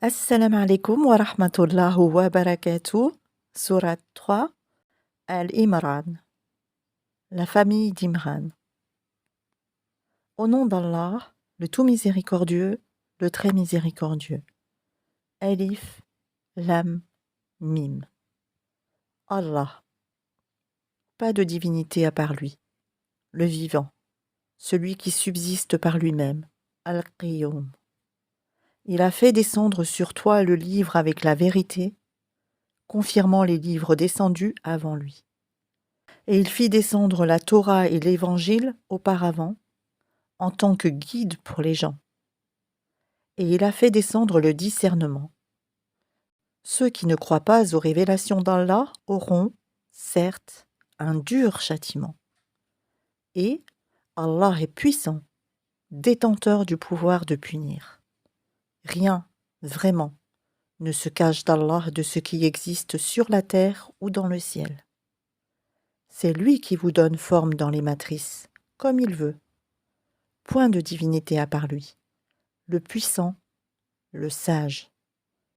Assalamu alaikum wa rahmatullah wa barakatuh. Surat 3, Al-Imran, la famille d'Imran. Au nom d'Allah, le tout miséricordieux, le très miséricordieux. Alif, Lam, Mim. Allah. Pas de divinité à part lui. Le vivant, celui qui subsiste par lui-même. Al-Qayyum. Il a fait descendre sur toi le livre avec la vérité, confirmant les livres descendus avant lui. Et il fit descendre la Torah et l'Évangile auparavant, en tant que guide pour les gens. Et il a fait descendre le discernement. Ceux qui ne croient pas aux révélations d'Allah auront, certes, un dur châtiment. Et Allah est puissant, détenteur du pouvoir de punir. Rien, vraiment, ne se cache d'Allah de ce qui existe sur la terre ou dans le ciel. C'est lui qui vous donne forme dans les matrices, comme il veut. Point de divinité à part lui. Le puissant, le sage.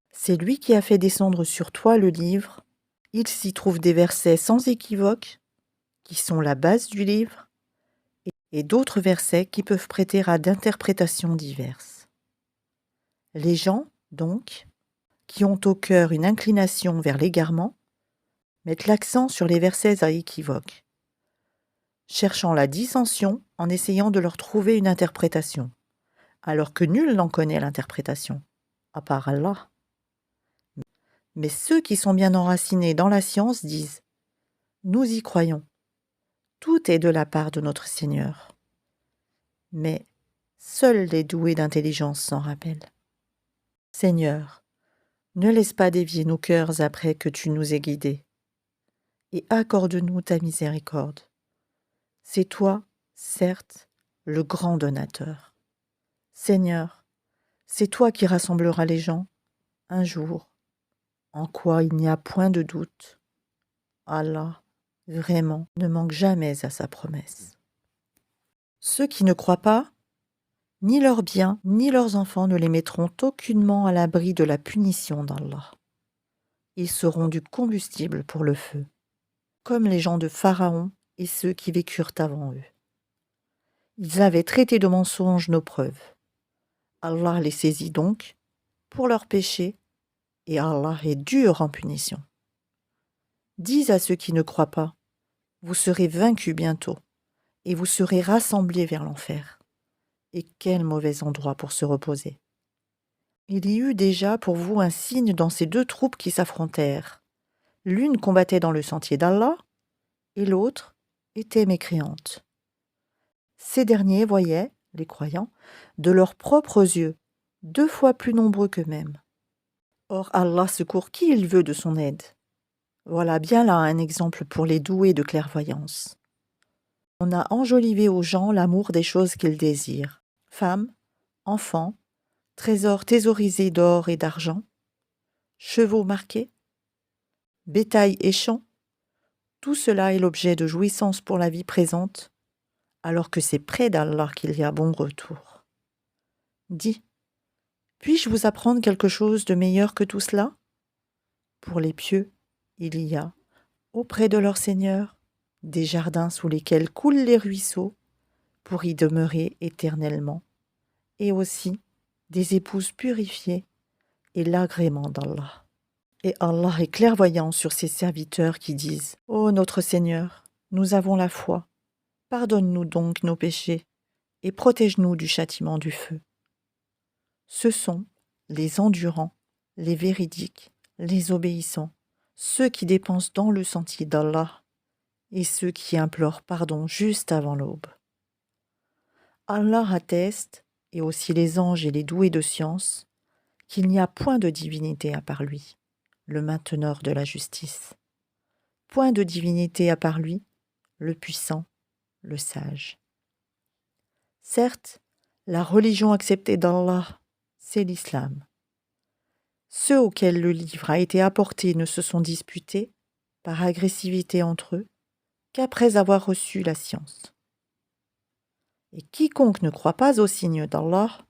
C'est lui qui a fait descendre sur toi le livre. Il s'y trouve des versets sans équivoque, qui sont la base du livre, et d'autres versets qui peuvent prêter à d'interprétations diverses. Les gens, donc, qui ont au cœur une inclination vers l'égarement, mettent l'accent sur les versets à équivoque, cherchant la dissension en essayant de leur trouver une interprétation, alors que nul n'en connaît l'interprétation, à part Allah. Mais ceux qui sont bien enracinés dans la science disent « Nous y croyons, tout est de la part de notre Seigneur. » Mais seuls les doués d'intelligence s'en rappellent. Seigneur, ne laisse pas dévier nos cœurs après que tu nous aies guidés, et accorde-nous ta miséricorde. C'est toi, certes, le grand donateur. Seigneur, c'est toi qui rassembleras les gens, un jour, en quoi il n'y a point de doute. Allah, vraiment, ne manque jamais à sa promesse. Ceux qui ne croient pas, ni leurs biens, ni leurs enfants ne les mettront aucunement à l'abri de la punition d'Allah. Ils seront du combustible pour le feu, comme les gens de Pharaon et ceux qui vécurent avant eux. Ils avaient traité de mensonges nos preuves. Allah les saisit donc pour leurs péchés, et Allah est dur en punition. Dis à ceux qui ne croient pas, vous serez vaincus bientôt, et vous serez rassemblés vers l'enfer. Et quel mauvais endroit pour se reposer. Il y eut déjà pour vous un signe dans ces deux troupes qui s'affrontèrent. L'une combattait dans le sentier d'Allah, et l'autre était mécréante. Ces derniers voyaient, les croyants, de leurs propres yeux, 2 fois plus nombreux qu'eux-mêmes. Or Allah secourt qui il veut de son aide. Voilà bien là un exemple pour les doués de clairvoyance. On a enjolivé aux gens l'amour des choses qu'ils désirent. Femmes, enfants, trésors thésaurisés d'or et d'argent, chevaux marqués, bétail et champs, tout cela est l'objet de jouissance pour la vie présente, alors que c'est près d'Allah qu'il y a bon retour. Dis, puis-je vous apprendre quelque chose de meilleur que tout cela? Pour les pieux, il y a, auprès de leur Seigneur, des jardins sous lesquels coulent les ruisseaux, pour y demeurer éternellement, et aussi des épouses purifiées et l'agrément d'Allah. Et Allah est clairvoyant sur ses serviteurs qui disent « Ô notre Seigneur, nous avons la foi, pardonne-nous donc nos péchés et protège-nous du châtiment du feu. » Ce sont les endurants, les véridiques, les obéissants, ceux qui dépensent dans le sentier d'Allah et ceux qui implorent pardon juste avant l'aube. Allah atteste, et aussi les anges et les doués de science, qu'il n'y a point de divinité à part lui, le mainteneur de la justice. Point de divinité à part lui, le puissant, le sage. Certes, la religion acceptée d'Allah, c'est l'islam. Ceux auxquels le livre a été apporté ne se sont disputés, par agressivité entre eux, qu'après avoir reçu la science. Et quiconque ne croit pas au signe d'Allah,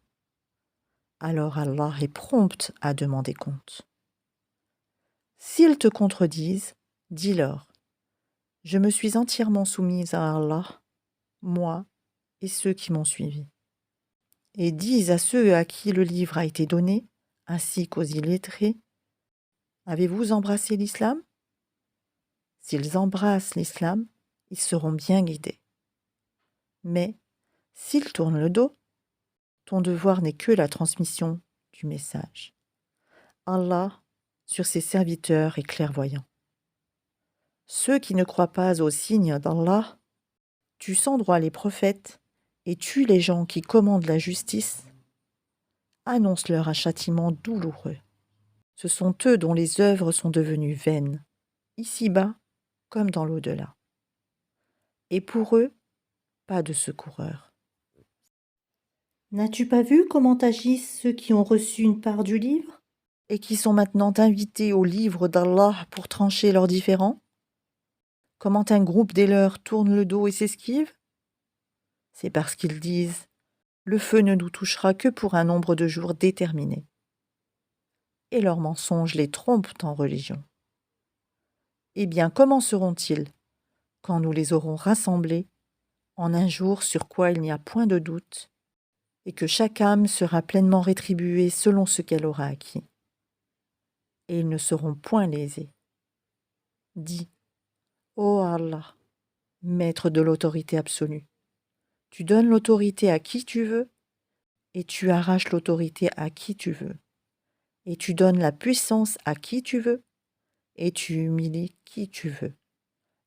alors Allah est prompt à demander compte. S'ils te contredisent, dis-leur: je me suis entièrement soumise à Allah, moi et ceux qui m'ont suivi. Et dis à ceux à qui le livre a été donné, ainsi qu'aux illettrés: avez-vous embrassé l'islam? S'ils embrassent l'islam, ils seront bien guidés. Mais s'ils tournent le dos, ton devoir n'est que la transmission du message. Allah, sur ses serviteurs, est clairvoyant. Ceux qui ne croient pas aux signes d'Allah, tu sans droit les prophètes et tue les gens qui commandent la justice, annonce-leur un châtiment douloureux. Ce sont eux dont les œuvres sont devenues vaines, ici-bas comme dans l'au-delà. Et pour eux, pas de secoureur. N'as-tu pas vu comment agissent ceux qui ont reçu une part du livre et qui sont maintenant invités au livre d'Allah pour trancher leurs différends? Comment un groupe des leurs tourne le dos et s'esquive? C'est parce qu'ils disent: le feu ne nous touchera que pour un nombre de jours déterminé. Et leurs mensonges les trompent en religion. Eh bien, comment seront-ils quand nous les aurons rassemblés en un jour sur quoi il n'y a point de doute, et que chaque âme sera pleinement rétribuée selon ce qu'elle aura acquis? Et ils ne seront point lésés. Dis: ô Allah, maître de l'autorité absolue, tu donnes l'autorité à qui tu veux, et tu arraches l'autorité à qui tu veux, et tu donnes la puissance à qui tu veux, et tu humilies qui tu veux.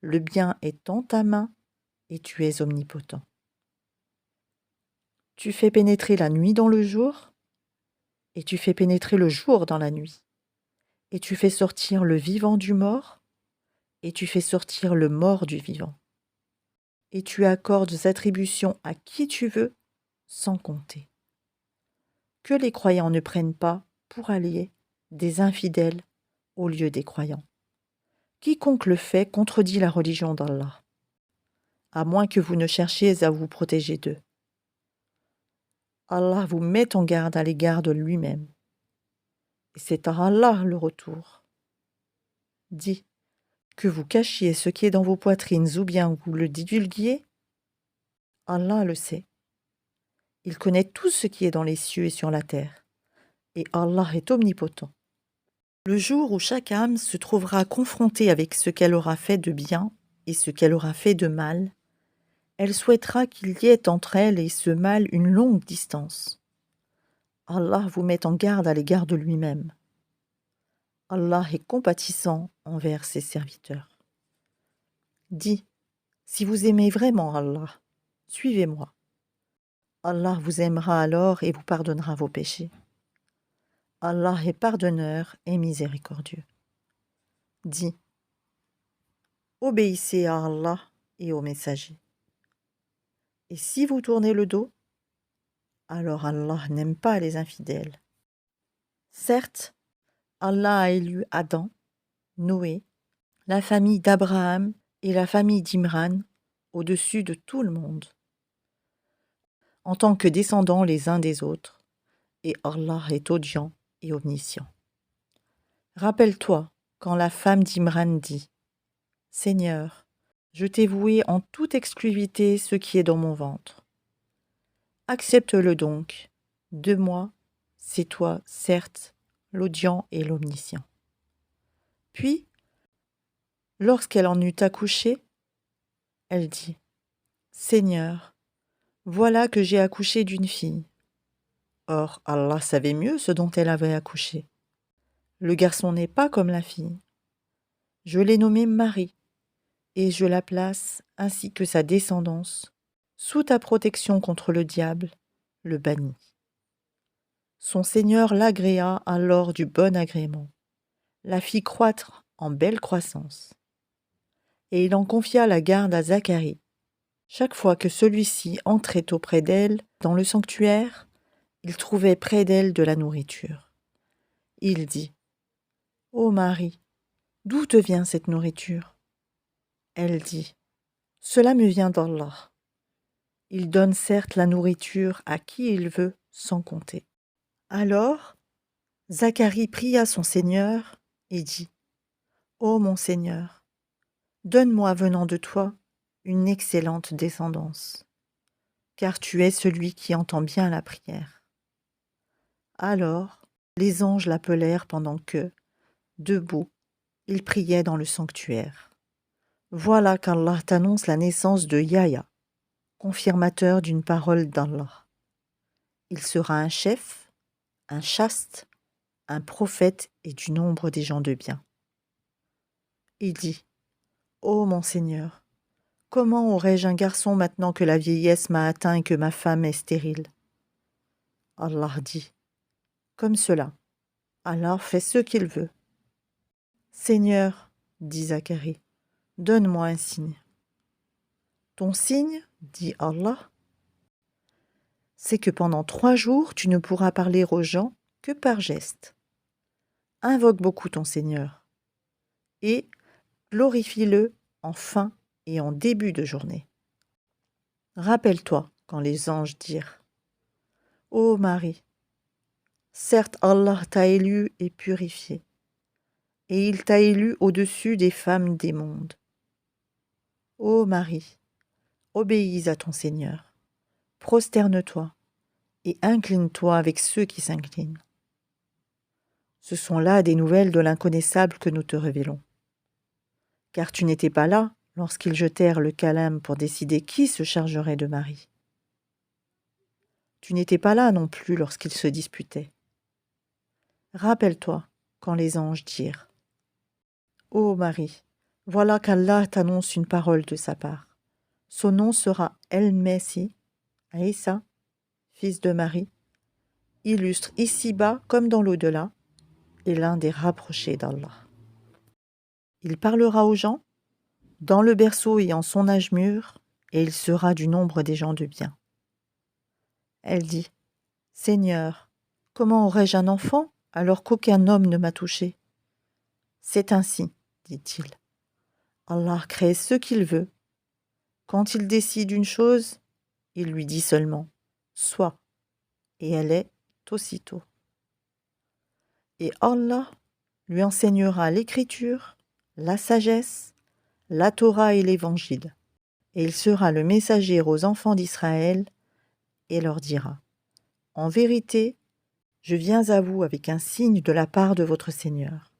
Le bien est en ta main, et tu es omnipotent. Tu fais pénétrer la nuit dans le jour, et tu fais pénétrer le jour dans la nuit, et tu fais sortir le vivant du mort, et tu fais sortir le mort du vivant. Et tu accordes attribution à qui tu veux, sans compter. Que les croyants ne prennent pas, pour alliés, des infidèles au lieu des croyants. Quiconque le fait contredit la religion d'Allah, à moins que vous ne cherchiez à vous protéger d'eux. Allah vous met en garde à l'égard de lui-même. Et c'est à Allah le retour. Dis: que vous cachiez ce qui est dans vos poitrines ou bien vous le divulguiez, Allah le sait. Il connaît tout ce qui est dans les cieux et sur la terre. Et Allah est omnipotent. Le jour où chaque âme se trouvera confrontée avec ce qu'elle aura fait de bien et ce qu'elle aura fait de mal, elle souhaitera qu'il y ait entre elle et ce mal une longue distance. Allah vous met en garde à l'égard de lui-même. Allah est compatissant envers ses serviteurs. Dis: si vous aimez vraiment Allah, suivez-moi. Allah vous aimera alors et vous pardonnera vos péchés. Allah est pardonneur et miséricordieux. Dis: obéissez à Allah et aux messagers. Et si vous tournez le dos, alors Allah n'aime pas les infidèles. Certes, Allah a élu Adam, Noé, la famille d'Abraham et la famille d'Imran au-dessus de tout le monde, en tant que descendants les uns des autres, et Allah est audient et omniscient. Rappelle-toi quand la femme d'Imran dit: Seigneur, je t'ai voué en toute exclusivité ce qui est dans mon ventre. Accepte-le donc. De moi, c'est toi, certes, l'audient et l'omniscient. Puis, lorsqu'elle en eut accouché, elle dit: Seigneur, voilà que j'ai accouché d'une fille. Or, Allah savait mieux ce dont elle avait accouché. Le garçon n'est pas comme la fille. Je l'ai nommée Marie, et je la place, ainsi que sa descendance, sous ta protection contre le diable, le banni. Son Seigneur l'agréa alors du bon agrément, la fit croître en belle croissance. Et il en confia la garde à Zacharie. Chaque fois que celui-ci entrait auprès d'elle dans le sanctuaire, il trouvait près d'elle de la nourriture. Il dit: Ô Marie, d'où te vient cette nourriture? Elle dit: Cela me vient d'Allah. Il donne certes la nourriture à qui il veut, sans compter. Alors, Zacharie pria son Seigneur et dit: Ô mon Seigneur, donne-moi venant de toi une excellente descendance, car tu es celui qui entend bien la prière. Alors, les anges l'appelèrent pendant que, debout, il priait dans le sanctuaire. Voilà qu'Allah t'annonce la naissance de Yahya, confirmateur d'une parole d'Allah. Il sera un chef, un chaste, un prophète et du nombre des gens de bien. Il dit: Ô mon Seigneur, comment aurais-je un garçon maintenant que la vieillesse m'a atteint et que ma femme est stérile? Allah dit: Comme cela, alors fais ce qu'il veut. Seigneur, dit Zacharie, donne-moi un signe. Ton signe, dit Allah, c'est que pendant 3 jours tu ne pourras parler aux gens que par geste. Invoque beaucoup ton Seigneur et glorifie-le en fin et en début de journée. Rappelle-toi quand les anges dirent: Ô Marie, certes Allah t'a élu et purifié, et il t'a élu au-dessus des femmes des mondes. Ô Marie, obéis à ton Seigneur, prosterne-toi et incline-toi avec ceux qui s'inclinent. Ce sont là des nouvelles de l'inconnaissable que nous te révélons. Car tu n'étais pas là lorsqu'ils jetèrent le calame pour décider qui se chargerait de Marie. Tu n'étais pas là non plus lorsqu'ils se disputaient. Rappelle-toi quand les anges dirent: Ô Marie, voilà qu'Allah t'annonce une parole de sa part. Son nom sera El-Messie, Aïssa, fils de Marie, illustre ici-bas comme dans l'au-delà, et l'un des rapprochés d'Allah. Il parlera aux gens, dans le berceau et en son âge mûr, et il sera du nombre des gens de bien. Elle dit: Seigneur, comment aurais-je un enfant alors qu'aucun homme ne m'a touché? C'est ainsi, dit-il. Allah crée ce qu'il veut. Quand il décide une chose, il lui dit seulement: Sois, et elle est aussitôt. Et Allah lui enseignera l'écriture, la sagesse, la Torah et l'Évangile. Et il sera le messager aux enfants d'Israël et leur dira: En vérité, je viens à vous avec un signe de la part de votre Seigneur.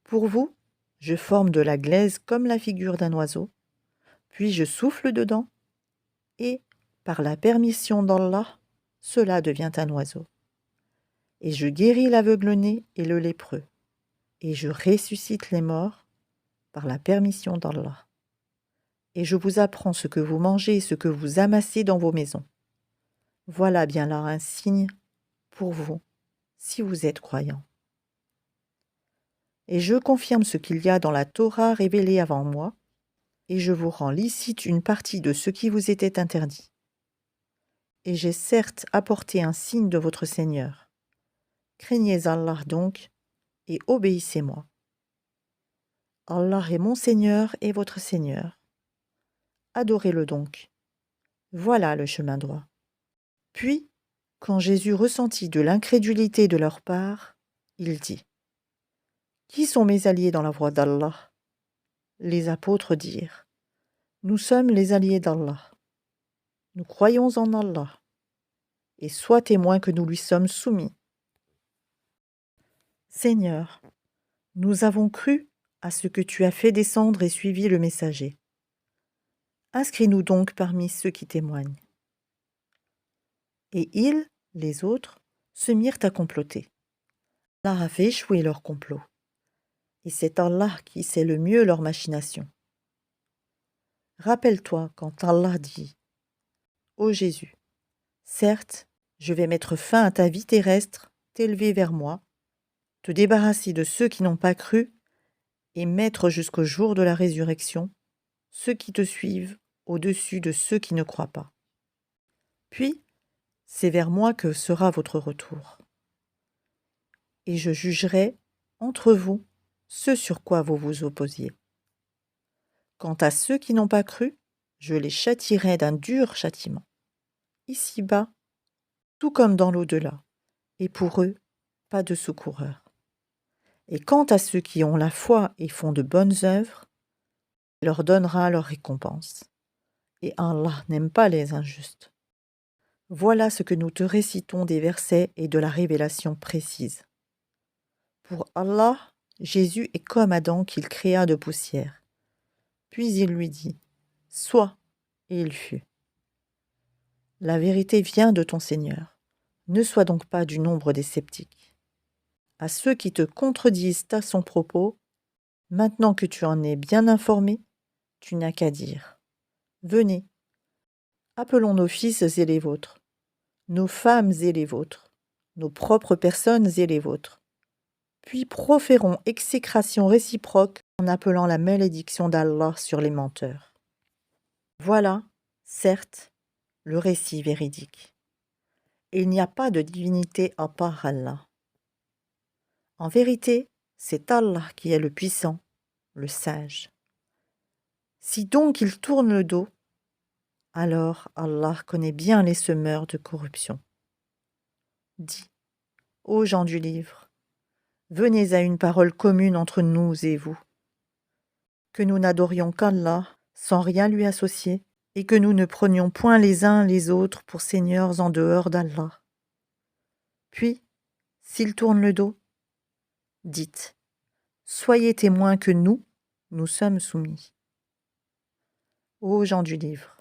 Pour vous, je forme de la glaise comme la figure d'un oiseau, puis je souffle dedans, et, par la permission d'Allah, cela devient un oiseau. Et je guéris l'aveugle-né et le lépreux, et je ressuscite les morts, par la permission d'Allah. Et je vous apprends ce que vous mangez et ce que vous amassez dans vos maisons. Voilà bien là un signe pour vous, si vous êtes croyants. Et je confirme ce qu'il y a dans la Torah révélée avant moi, et je vous rends licite une partie de ce qui vous était interdit. Et j'ai certes apporté un signe de votre Seigneur. Craignez Allah donc, et obéissez-moi. Allah est mon Seigneur et votre Seigneur. Adorez-le donc. Voilà le chemin droit. Puis, quand Jésus ressentit de l'incrédulité de leur part, il dit: Qui sont mes alliés dans la voie d'Allah? Les apôtres dirent: Nous sommes les alliés d'Allah. Nous croyons en Allah, et sois témoin que nous lui sommes soumis. Seigneur, nous avons cru à ce que tu as fait descendre et suivi le messager. Inscris-nous donc parmi ceux qui témoignent. Et ils, les autres, se mirent à comploter. Allah a fait échouer leur complot. Et c'est Allah qui sait le mieux leur machination. Rappelle-toi quand Allah dit: Ô Jésus, certes, je vais mettre fin à ta vie terrestre, t'élever vers moi, te débarrasser de ceux qui n'ont pas cru et mettre jusqu'au jour de la résurrection ceux qui te suivent au-dessus de ceux qui ne croient pas. Puis, c'est vers moi que sera votre retour. Et je jugerai entre vous ce sur quoi vous vous opposiez. Quant à ceux qui n'ont pas cru, je les châtierai d'un dur châtiment, ici-bas, tout comme dans l'au-delà, et pour eux, pas de secoureur. Et quant à ceux qui ont la foi et font de bonnes œuvres, il leur donnera leur récompense. Et Allah n'aime pas les injustes. Voilà ce que nous te récitons des versets et de la révélation précise. Pour Allah, Jésus est comme Adam qu'il créa de poussière. Puis il lui dit « Sois » et il fut. La vérité vient de ton Seigneur. Ne sois donc pas du nombre des sceptiques. À ceux qui te contredisent à son propos, maintenant que tu en es bien informé, tu n'as qu'à dire « Venez, appelons nos fils et les vôtres, nos femmes et les vôtres, nos propres personnes et les vôtres. Puis proférons exécration réciproque en appelant la malédiction d'Allah sur les menteurs. » Voilà, certes, le récit véridique. Et il n'y a pas de divinité à part Allah. En vérité, c'est Allah qui est le puissant, le sage. Si donc il tourne le dos, alors Allah connaît bien les semeurs de corruption. Dis, ô gens du livre, venez à une parole commune entre nous et vous, que nous n'adorions qu'Allah sans rien lui associer, et que nous ne prenions point les uns les autres pour seigneurs en dehors d'Allah. Puis, s'il tourne le dos, dites, soyez témoins que nous sommes soumis. Ô gens du livre,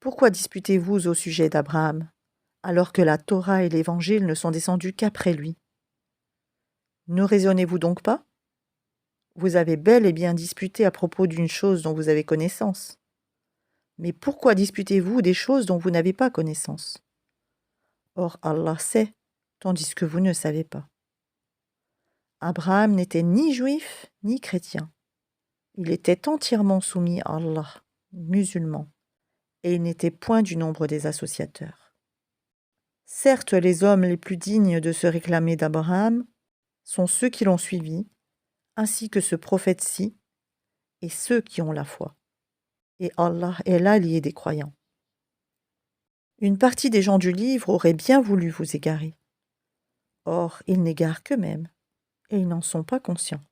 pourquoi disputez-vous au sujet d'Abraham, alors que la Torah et l'Évangile ne sont descendus qu'après lui? Ne raisonnez-vous donc pas? Vous avez bel et bien disputé à propos d'une chose dont vous avez connaissance. Mais pourquoi disputez-vous des choses dont vous n'avez pas connaissance? Or Allah sait, tandis que vous ne savez pas. Abraham n'était ni juif ni chrétien. Il était entièrement soumis à Allah, musulman, et il n'était point du nombre des associateurs. Certes, les hommes les plus dignes de se réclamer d'Abraham sont ceux qui l'ont suivi, ainsi que ce prophète-ci, et ceux qui ont la foi. Et Allah est l'allié des croyants. Une partie des gens du livre aurait bien voulu vous égarer. Or, ils n'égarent qu'eux-mêmes, et ils n'en sont pas conscients.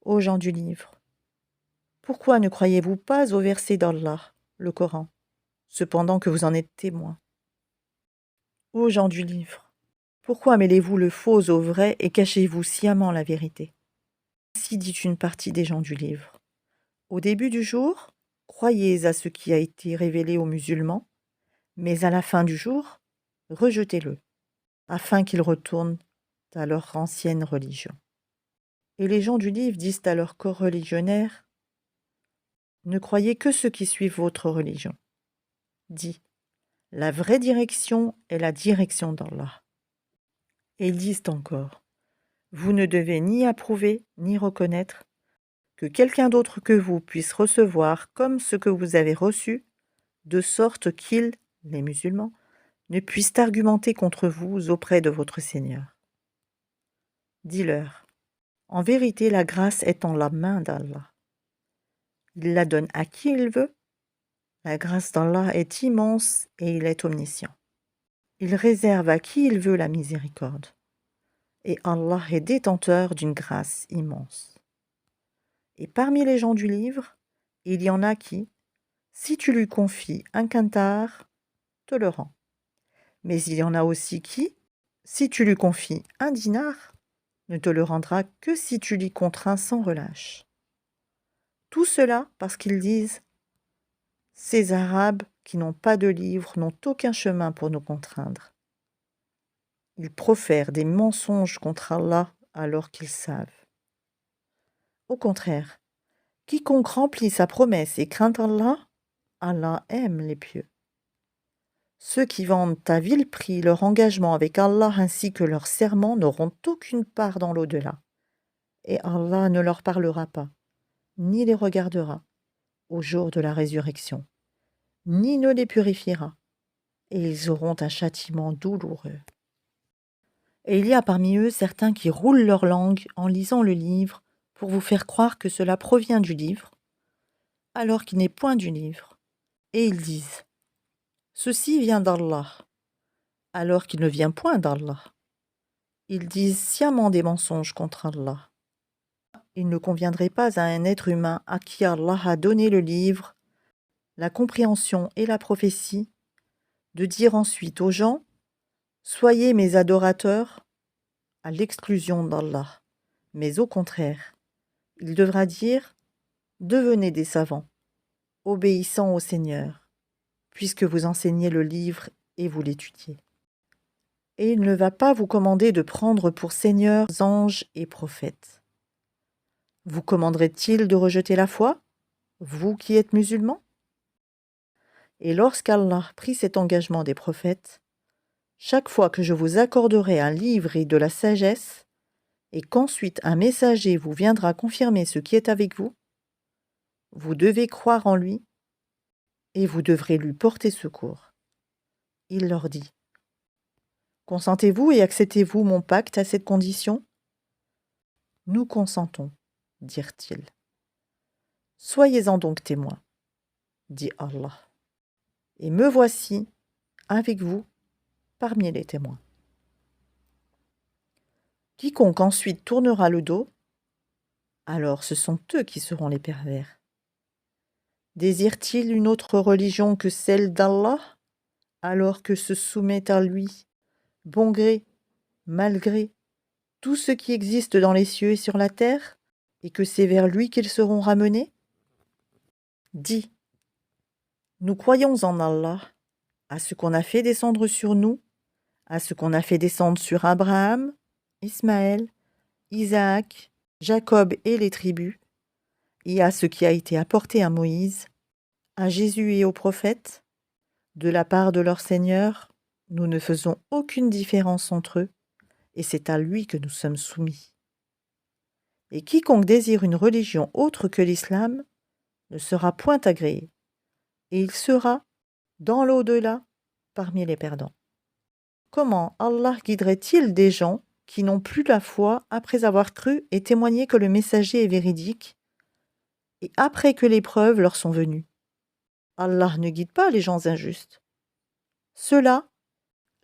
Ô gens du livre, pourquoi ne croyez-vous pas au verset d'Allah, le Coran, cependant que vous en êtes témoins? Ô gens du livre, pourquoi mêlez-vous le faux au vrai et cachez-vous sciemment la vérité? Ainsi dit une partie des gens du livre. Au début du jour, croyez à ce qui a été révélé aux musulmans, mais à la fin du jour, rejetez-le, afin qu'ils retournent à leur ancienne religion. Et les gens du livre disent à leurs coreligionnaires, ne croyez que ceux qui suivent votre religion. Dis, la vraie direction est la direction d'Allah. Et ils disent encore, vous ne devez ni approuver ni reconnaître que quelqu'un d'autre que vous puisse recevoir comme ce que vous avez reçu, de sorte qu'ils, les musulmans, ne puissent argumenter contre vous auprès de votre Seigneur. Dis-leur, en vérité la grâce est en la main d'Allah. Il la donne à qui il veut. La grâce d'Allah est immense et il est omniscient. Il réserve à qui il veut la miséricorde. Et Allah est détenteur d'une grâce immense. Et parmi les gens du livre, il y en a qui, si tu lui confies un quintard, te le rend. Mais il y en a aussi qui, si tu lui confies un dinar, ne te le rendra que si tu l'y contrains sans relâche. Tout cela parce qu'ils disent « Ces Arabes qui n'ont pas de livre n'ont aucun chemin pour nous contraindre. » Ils profèrent des mensonges contre Allah alors qu'ils savent. Au contraire, quiconque remplit sa promesse et craint Allah, Allah aime les pieux. Ceux qui vendent à vil prix leur engagement avec Allah ainsi que leur serment n'auront aucune part dans l'au-delà. Et Allah ne leur parlera pas, ni les regardera, au jour de la résurrection, ni ne les purifiera, et ils auront un châtiment douloureux. Et il y a parmi eux certains qui roulent leur langue en lisant le livre pour vous faire croire que cela provient du livre, alors qu'il n'est point du livre. Et ils disent « Ceci vient d'Allah ». alors qu'il ne vient point d'Allah. Ils disent sciemment des mensonges contre Allah. Il ne conviendrait pas à un être humain à qui Allah a donné le livre, la compréhension et la prophétie, de dire ensuite aux gens « Soyez mes adorateurs » à l'exclusion d'Allah, mais au contraire, il devra dire « Devenez des savants, obéissant au Seigneur, puisque vous enseignez le livre et vous l'étudiez. » Et il ne va pas vous commander de prendre pour seigneurs anges et prophètes. Vous commanderait-il de rejeter la foi, vous qui êtes musulmans? Et lorsqu'Allah prit cet engagement des prophètes, chaque fois que je vous accorderai un livre et de la sagesse, et qu'ensuite un messager vous viendra confirmer ce qui est avec vous, vous devez croire en lui, et vous devrez lui porter secours. Il leur dit, « Consentez-vous et acceptez-vous mon pacte à cette condition ?» « Nous consentons, dirent-ils. »« Soyez-en donc témoins, dit Allah. Et me voici, avec vous, parmi les témoins. Quiconque ensuite tournera le dos, alors ce sont eux qui seront les pervers. Désire-t-il une autre religion que celle d'Allah, alors que se soumet à lui, bon gré, mal gré, tout ce qui existe dans les cieux et sur la terre, et que c'est vers lui qu'ils seront ramenés? Dis, nous croyons en Allah, à ce qu'on a fait descendre sur nous, à ce qu'on a fait descendre sur Abraham, Ismaël, Isaac, Jacob et les tribus, et à ce qui a été apporté à Moïse, à Jésus et aux prophètes. De la part de leur Seigneur, nous ne faisons aucune différence entre eux, et c'est à lui que nous sommes soumis. Et quiconque désire une religion autre que l'islam ne sera point agréé, et il sera, dans l'au-delà, parmi les perdants. Comment Allah guiderait-il des gens qui n'ont plus la foi après avoir cru et témoigné que le messager est véridique, et après que les preuves leur sont venues? Allah ne guide pas les gens injustes. Ceux-là,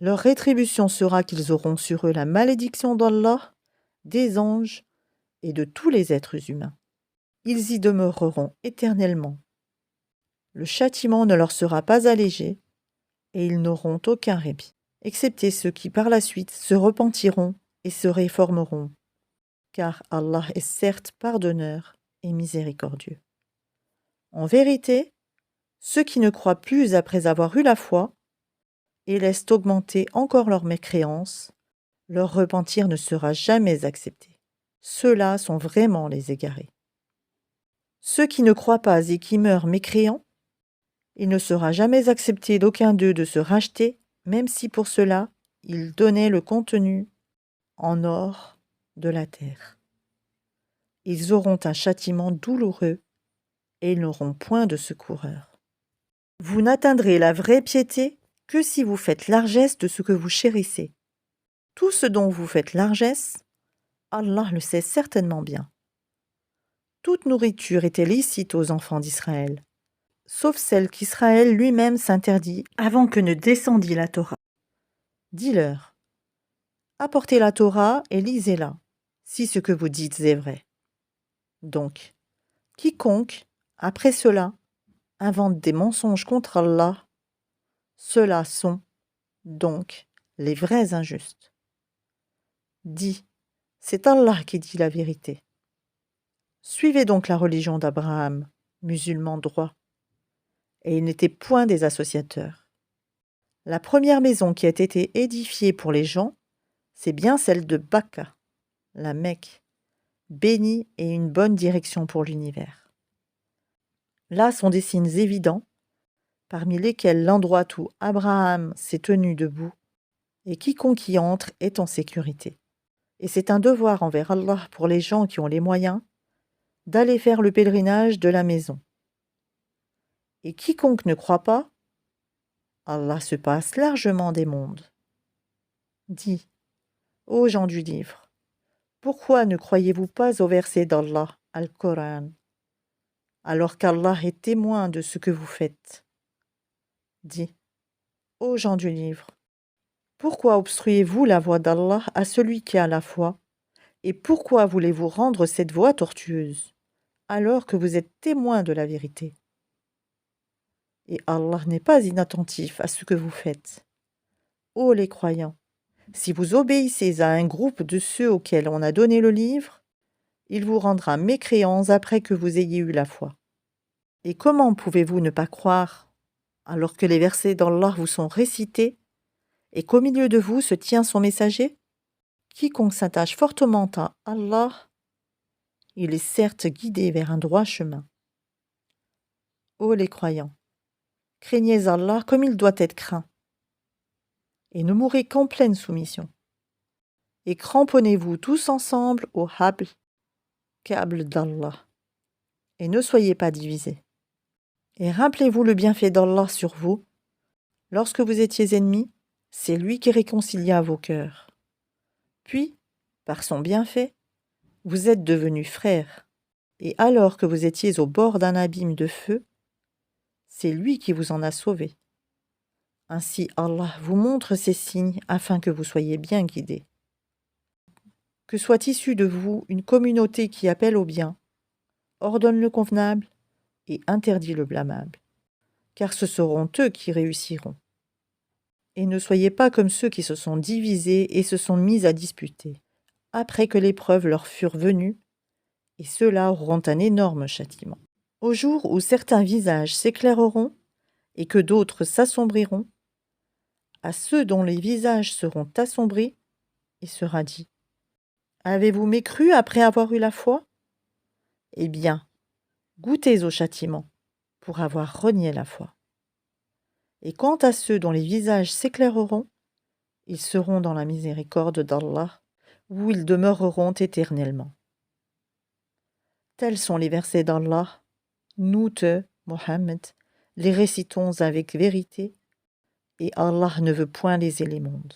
leur rétribution sera qu'ils auront sur eux la malédiction d'Allah, des anges et de tous les êtres humains. Ils y demeureront éternellement. Le châtiment ne leur sera pas allégé, et ils n'auront aucun répit, excepté ceux qui par la suite se repentiront et se réformeront, car Allah est certes pardonneur et miséricordieux. En vérité, ceux qui ne croient plus après avoir eu la foi et laissent augmenter encore leur mécréance, leur repentir ne sera jamais accepté. Ceux-là sont vraiment les égarés. Ceux qui ne croient pas et qui meurent mécréants, il ne sera jamais accepté d'aucun d'eux de se racheter, même si pour cela, ils donnaient le contenu en or de la terre. Ils auront un châtiment douloureux et ils n'auront point de secoureur. Vous n'atteindrez la vraie piété que si vous faites largesse de ce que vous chérissez. Tout ce dont vous faites largesse, Allah le sait certainement bien. Toute nourriture était licite aux enfants d'Israël, sauf celle qu'Israël lui-même s'interdit avant que ne descendît la Torah. Dis-leur, apportez la Torah et lisez-la, si ce que vous dites est vrai. Donc, quiconque, après cela, invente des mensonges contre Allah, ceux-là sont, donc, les vrais injustes. Dis, c'est Allah qui dit la vérité. Suivez donc la religion d'Abraham, musulman droit, et il n'était point des associateurs. La première maison qui a été édifiée pour les gens, c'est bien celle de Bakka, la Mecque, bénie et une bonne direction pour l'univers. Là sont des signes évidents, parmi lesquels l'endroit où Abraham s'est tenu debout, et quiconque y entre est en sécurité. Et c'est un devoir envers Allah pour les gens qui ont les moyens d'aller faire le pèlerinage de la maison. Et quiconque ne croit pas, Allah se passe largement des mondes. Dis, ô gens du livre, pourquoi ne croyez-vous pas au verset d'Allah, Al-Coran, alors qu'Allah est témoin de ce que vous faites? Dis, ô gens du livre, Pourquoi obstruez-vous la voie d'Allah à celui qui a la foi? Et pourquoi voulez-vous rendre cette voie tortueuse, alors que vous êtes témoin de la vérité? Et Allah n'est pas inattentif à ce que vous faites. Ô les croyants, si vous obéissez à un groupe de ceux auxquels on a donné le livre, il vous rendra mécréants après que vous ayez eu la foi. Et comment pouvez-vous ne pas croire, alors que les versets d'Allah vous sont récités, et qu'au milieu de vous se tient son messager? Quiconque s'attache fortement à Allah, il est certes guidé vers un droit chemin. Ô les croyants, craignez Allah comme il doit être craint, et ne mourrez qu'en pleine soumission. Et cramponnez-vous tous ensemble au habl, câble d'Allah, et ne soyez pas divisés. Et rappelez-vous le bienfait d'Allah sur vous. Lorsque vous étiez ennemis, c'est lui qui réconcilia vos cœurs. Puis, par son bienfait, vous êtes devenus frères. Et alors que vous étiez au bord d'un abîme de feu, c'est lui qui vous en a sauvés. Ainsi Allah vous montre ces signes afin que vous soyez bien guidés. Que soit issue de vous une communauté qui appelle au bien, ordonne le convenable et interdit le blâmable, car ce seront eux qui réussiront. Et ne soyez pas comme ceux qui se sont divisés et se sont mis à disputer, après que les preuves leur furent venues, et ceux-là auront un énorme châtiment. Au jour où certains visages s'éclaireront et que d'autres s'assombriront, à ceux dont les visages seront assombris, il sera dit: Avez-vous mécru après avoir eu la foi? Eh bien, goûtez au châtiment pour avoir renié la foi. Et quant à ceux dont les visages s'éclaireront, ils seront dans la miséricorde d'Allah, où ils demeureront éternellement. Tels sont les versets d'Allah. Nous Mohammed, les récitons avec vérité, et Allah ne veut point léser les mondes.